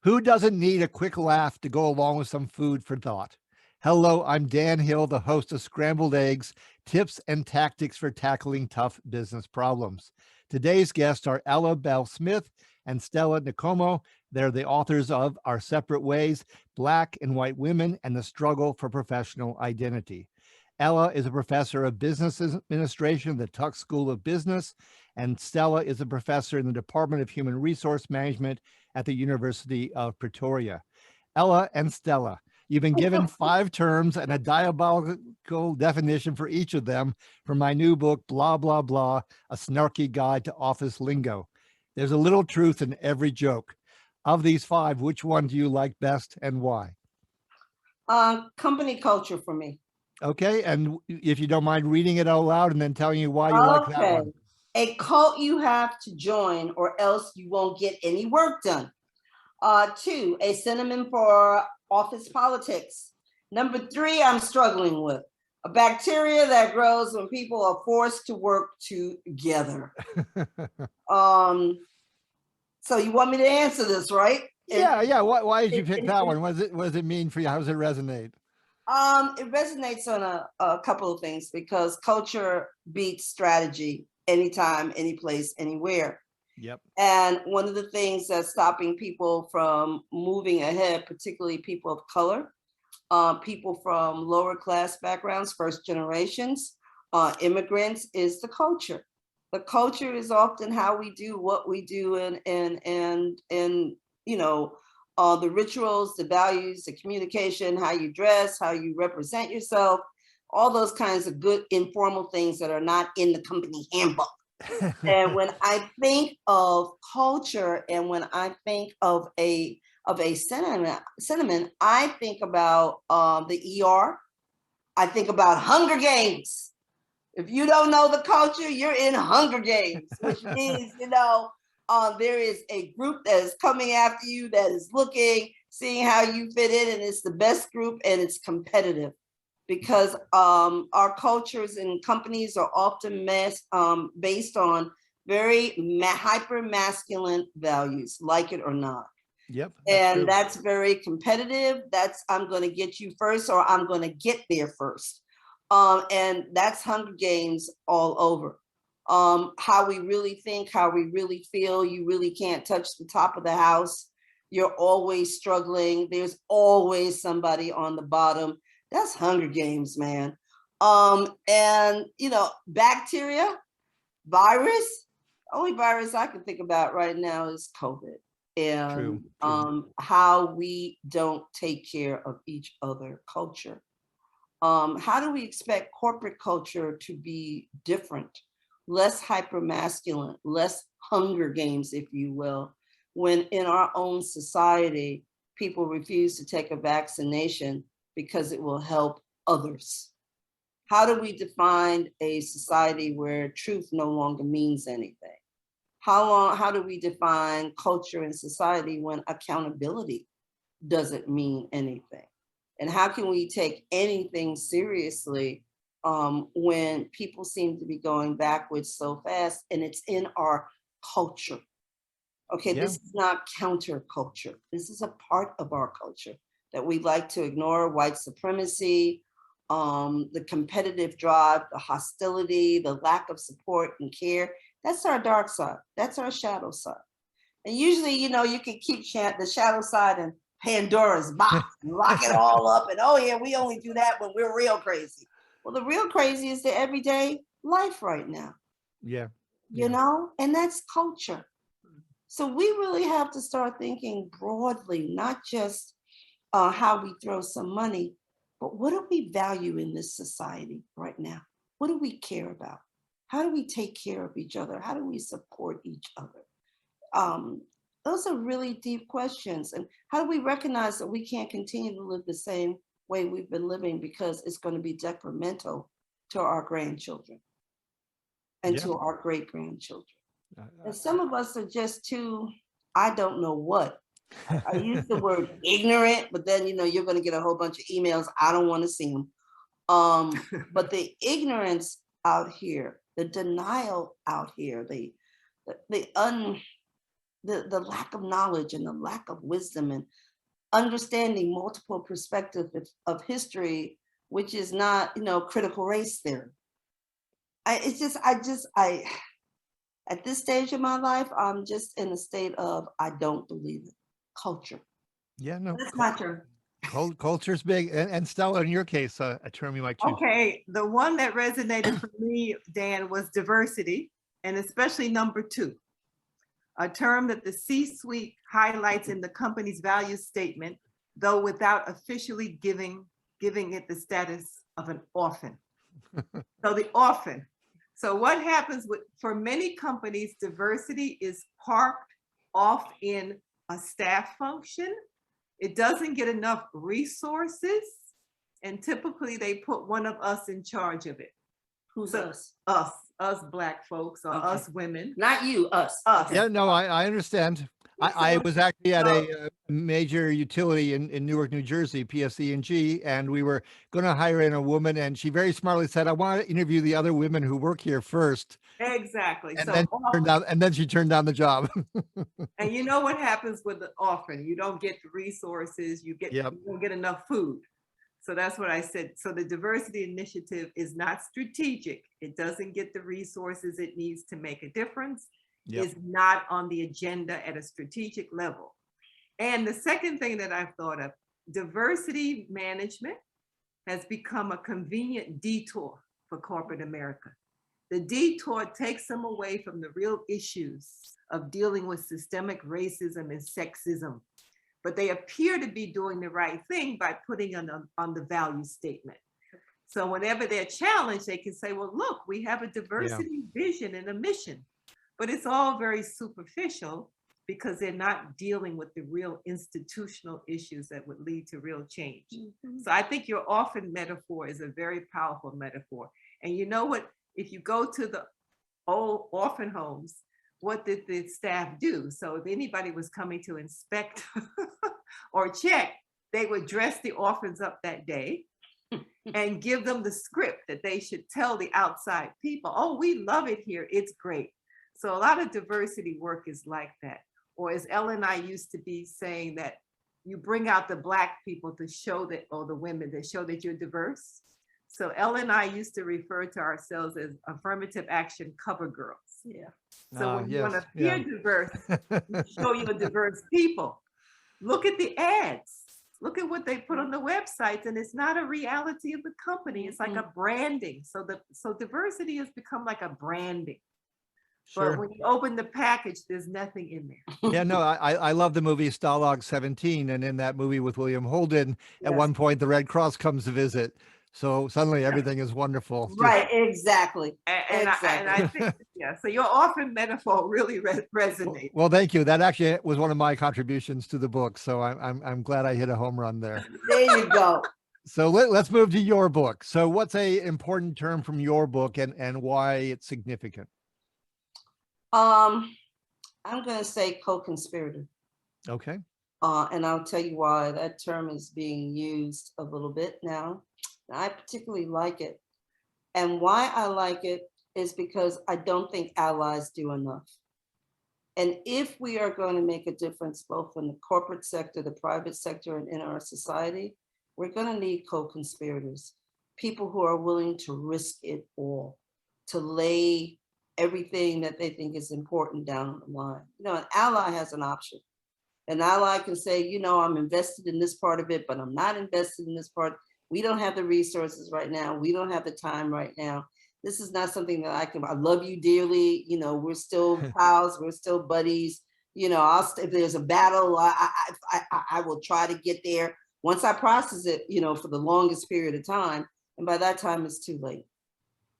Who doesn't need a quick laugh to go along with some food for thought? Hello, I'm Dan Hill, the host of Scrambled Eggs, tips and tactics for tackling tough business problems. Today's guests are Ella Bell Smith and Stella Nkomo. They're the authors of Our Separate Ways, Black and White Women and the Struggle for Professional Identity. Ella is a professor of business administration at the Tuck School of Business, and Stella is a professor in the Department of Human Resource Management at the University of Pretoria. Ella and Stella, you've been given 5 terms and a diabolical definition for each of them from my new book, Blah, Blah, Blah, A Snarky Guide to Office Lingo. There's a little truth in every joke. Of these 5, which one do you like best and why? Company culture for me. Okay, and if you don't mind reading it out loud and then telling you why you like that Okay. one. A cult you have to join or else you won't get any work done. 2, a synonym for office politics. Number 3, I'm struggling with a bacteria that grows when people are forced to work together. So you want me to answer this, right? Yeah. Why did you pick that one? What does it mean for you? How does it resonate? It resonates on a couple of things because culture beats strategy anytime, any place, anywhere. Yep. And one of the things that's stopping people from moving ahead, particularly people of color, people from lower class backgrounds, first generations, immigrants, is the culture. The culture is often how we do what we do, and you know, the rituals, the values, the communication, how you dress, how you represent yourself, all those kinds of good informal things that are not in the company handbook. And when I think of culture and when I think of a sentiment, I think about the ER. I think about Hunger Games. If you don't know the culture, you're in Hunger Games, which means, there is a group that is coming after you, that is looking, seeing how you fit in, and it's the best group and it's competitive. Because our cultures and companies are often based on very hyper masculine values, like it or not. Yep. And that's very competitive. That's I'm going to get you first, or I'm going to get there first. And that's Hunger Games all over. How we really think, how we really feel. You really can't touch the top of the house. You're always struggling. There's always somebody on the bottom. That's Hunger Games, man. And bacteria, virus. Only virus I can think about right now is COVID. And True. how we don't take care of each other culture. How do we expect corporate culture to be different, less hyper masculine, less Hunger Games, if you will, when in our own society, people refuse to take a vaccination because it will help others? How do we define a society where truth no longer means anything? How do we define culture and society when accountability doesn't mean anything? And how can we take anything seriously when people seem to be going backwards so fast, and it's in our culture? Okay, Yeah. this is not counterculture. This is a part of our culture that we like to ignore. White supremacy, the competitive drive, the hostility, the lack of support and care. That's our dark side. That's our shadow side. And usually, you can keep the shadow side in Pandora's box and lock it all up. And oh yeah, we only do that when we're real crazy. Well, the real crazy is the everyday life right now. Yeah. And that's culture. So we really have to start thinking broadly, not just how we throw some money, but what do we value in this society right now? What do we care about? How do we take care of each other? How do we support each other? Those are really deep questions. And how do we recognize that we can't continue to live the same way we've been living, because it's going to be detrimental to our grandchildren and to our great grandchildren? And some of us are just too, I don't know what. I use the word ignorant, but then, you're going to get a whole bunch of emails. I don't want to see them. But the ignorance out here, the denial out here, the the lack of knowledge and the lack of wisdom and understanding multiple perspectives of history, which is not, critical race theory. I at this stage of my life, I'm just in a state of I don't believe it. Culture. Yeah, no, That's my turn. culture's big. And Stella, in your case, a term you might choose. Okay, the one that resonated for me, Dan, was diversity, and especially number 2, a term that the C-suite highlights in the company's value statement, though without officially giving it the status of an orphan. So the orphan. So what happens for many companies, diversity is parked off in a staff function. It doesn't get enough resources, and typically they put one of us in charge of it. Who's So, us? us Black folks, or Okay. us women. Not you, us. Us. Yeah, no, I understand. I was actually at a major utility in Newark, New Jersey, PSE&G, and we were going to hire in a woman, and she very smartly said, "I want to interview the other women who work here first." Exactly. And So then she turned down the job. and you know what happens with the orphan? You don't get the resources, you Yep. don't get enough food. So that's what I said. So the diversity initiative is not strategic. It doesn't get the resources it needs to make a difference. Yep. Is not on the agenda at a strategic level. And the second thing that I've thought of, diversity management has become a convenient detour for corporate America. The detour takes them away from the real issues of dealing with systemic racism and sexism. But they appear to be doing the right thing by putting on the value statement. So whenever they're challenged, they can say, well, look, we have a diversity vision and a mission. But it's all very superficial because they're not dealing with the real institutional issues that would lead to real change. Mm-hmm. So I think your orphan metaphor is a very powerful metaphor. And you know what? If you go to the old orphan homes, what did the staff do? So if anybody was coming to inspect or check, they would dress the orphans up that day and give them the script that they should tell the outside people, oh, we love it here, it's great. So a lot of diversity work is like that. Or as Ella and I used to be saying, that you bring out the Black people to show that, or the women, that show that you're diverse. So Ella and I used to refer to ourselves as affirmative action cover girls. Yeah. So when you want to yes, appear diverse, you show you're diverse people. Look at the ads. Look at what they put on the websites, and it's not a reality of the company. It's like a branding. So diversity has become like a branding. Sure. But when you open the package, there's nothing in there. Yeah, no, I love the movie Stalag 17, and in that movie with William Holden, at Yes. one point the Red Cross comes to visit, so suddenly everything is wonderful. Just- Right, exactly. And I think, yeah, so your orphan metaphor really resonates. Well, thank you. That actually was one of my contributions to the book, so I'm glad I hit a home run there. There you go. So let's move to your book. So what's a important term from your book, and why it's significant? I'm gonna say co-conspirator. Okay. And I'll tell you why. That term is being used a little bit now. I particularly like it. And why I like it is because I don't think allies do enough. And if we are going to make a difference, both in the corporate sector, the private sector, and in our society, we're going to need co-conspirators, people who are willing to risk it all, to lay everything that they think is important down the line. An ally has an option. An ally can say, I'm invested in this part of it, but I'm not invested in this part. We don't have the resources right now. We don't have the time right now. This is not something that I love you dearly. We're still pals. We're still buddies. If there's a battle, I will try to get there once I process it, for the longest period of time. And by that time, it's too late.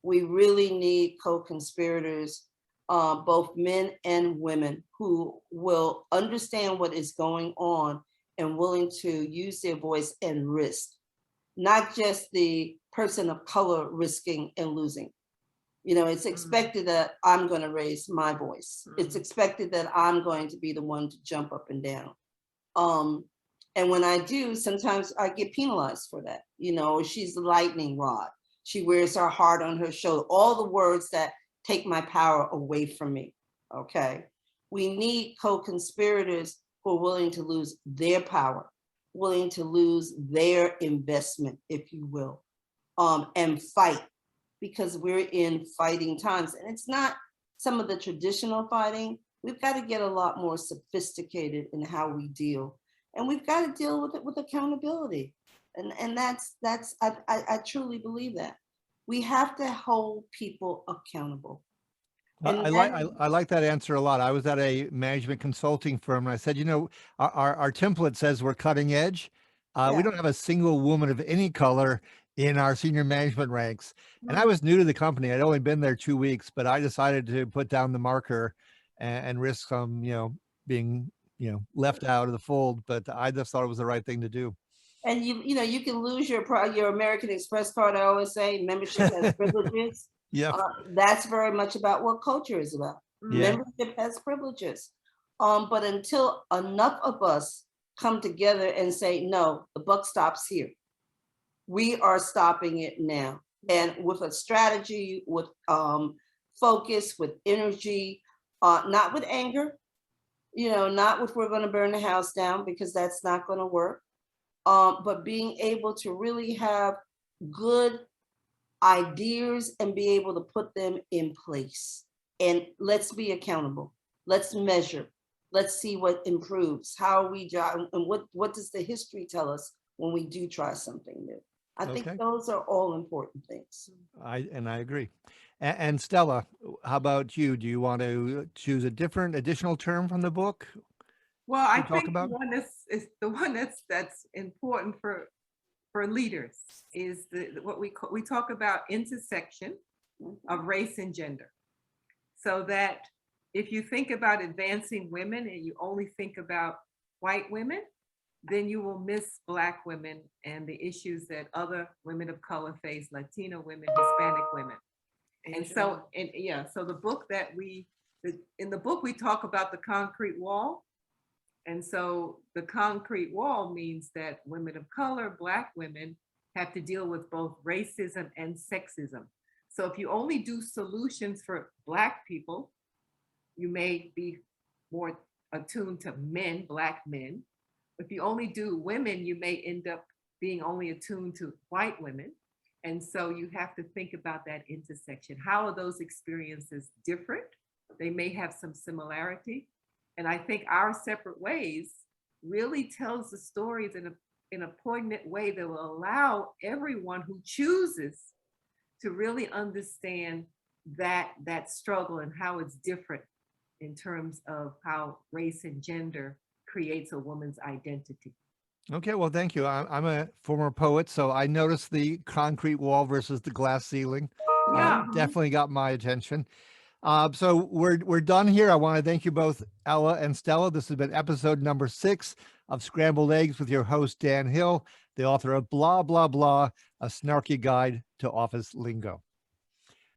We really need co-conspirators, both men and women, who will understand what is going on and willing to use their voice and risk, not just the person of color risking and losing. It's expected that I'm going to raise my voice. It's expected that I'm going to be the one to jump up and down. And when I do, sometimes I get penalized for that. She's the lightning rod. She wears her heart on her shoulder. All the words that take my power away from me. Okay. We need co-conspirators who are willing to lose their power, willing to lose their investment, if you will, and fight, because we're in fighting times. And it's not some of the traditional fighting. We've got to get a lot more sophisticated in how we deal. And we've got to deal with it with accountability. And I truly believe that. We have to hold people accountable. And I like that answer a lot. I was at a management consulting firm and I said, you know, our template says we're cutting edge. We Yeah. don't have a single woman of any color in our senior management ranks. And I Mhm. was new to the company. I'd only been there 2 weeks, but I decided to put down the marker and risk some, you know, being, you know, left out of the fold. But I just thought it was the right thing to do. And you know, you can lose your American Express card. I always say membership has privileges. Yep. That's very much about what culture is about. Yeah. Membership has privileges. But until enough of us come together and say, no, the buck stops here. We are stopping it now. And with a strategy, with focus, with energy, not with anger, you know, not with we're going to burn the house down, because that's not going to work. But being able to really have good ideas and be able to put them in place. And let's be accountable. Let's measure. Let's see what improves. How are we and what does the history tell us when we do try something new? I think Okay. those are all important things. I agree. And Stella, how about you? Do you want to choose a different additional term from the book Well, I to talk think the about? one that's important for leaders is what we talk about intersection of race and gender. So that if you think about advancing women and you only think about white women, then you will miss Black women and the issues that other women of color face, Latino women, Hispanic women. And so, and yeah, so in the book, we talk about the concrete wall. And so the concrete wall means that women of color, Black women, have to deal with both racism and sexism. So if you only do solutions for Black people, you may be more attuned to men, Black men. If you only do women, you may end up being only attuned to white women. And so you have to think about that intersection. How are those experiences different? They may have some similarity. And I think Our Separate Ways really tells the stories in a poignant way that will allow everyone who chooses to really understand that struggle and how it's different in terms of how race and gender creates a woman's identity. Okay, well, thank you. I'm a former poet, so I noticed the concrete wall versus the glass ceiling. Yeah. Definitely got my attention. So we're done here. I want to thank you both, Ella and Stella. This has been episode number 6 of Scrambled Eggs with your host, Dan Hill, the author of Blah, Blah, Blah, a snarky guide to office lingo.